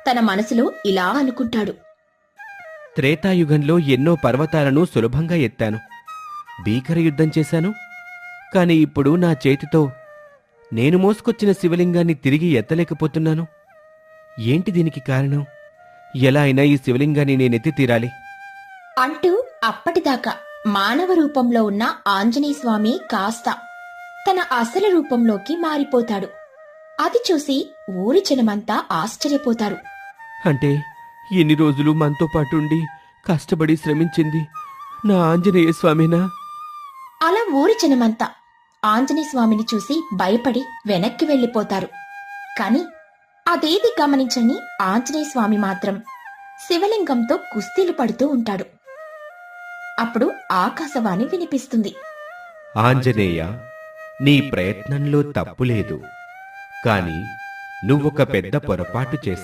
తన మనసులో ఇలా అనుకుంటాడు. త్రేతాయుగంలో ఎన్నో పర్వతాలను సులభంగా ఎత్తాను, భీకర యుద్ధం చేశాను. కాని ఇప్పుడు నా చేతితో నేను మోసుకొచ్చిన శివలింగాన్ని తిరిగి ఎత్తలేకపోతున్నాను. ఏంటి దీనికి కారణం? ఎలా అయినా ఈ శివలింగాన్ని నేనెత్తి తీరాలి. అంటూ అప్పటిదాకా మానవ రూపంలో ఉన్న ఆంజనేయస్వామి కాస్త తన అసలు రూపంలోకి మారిపోతాడు. అది చూసి ఊరి జనమంతా ఆశ్చర్యపోతారు. అంటే ఇన్ని రోజులు మనతో పాటుండి కష్టపడి శ్రమించింది నా ఆంజనేయ స్వామినా? అలా ఊరి జనమంతా ఆంజనేయస్వామిని చూసి భయపడి వెనక్కి వెళ్లిపోతారు. కాని అదేది గమనించని ఆంజనేయస్వామి మాత్రం శివలింగంతో కుస్తీలు పడుతూ ఉంటాడు. అప్పుడు ఆకాశవాణి వినిపిస్తుంది. ఆంజనేయ, నీ ప్రయత్నంలో తప్పులేదు, కాని నువ్వొక పెద్ద పొరపాటు చేశావు.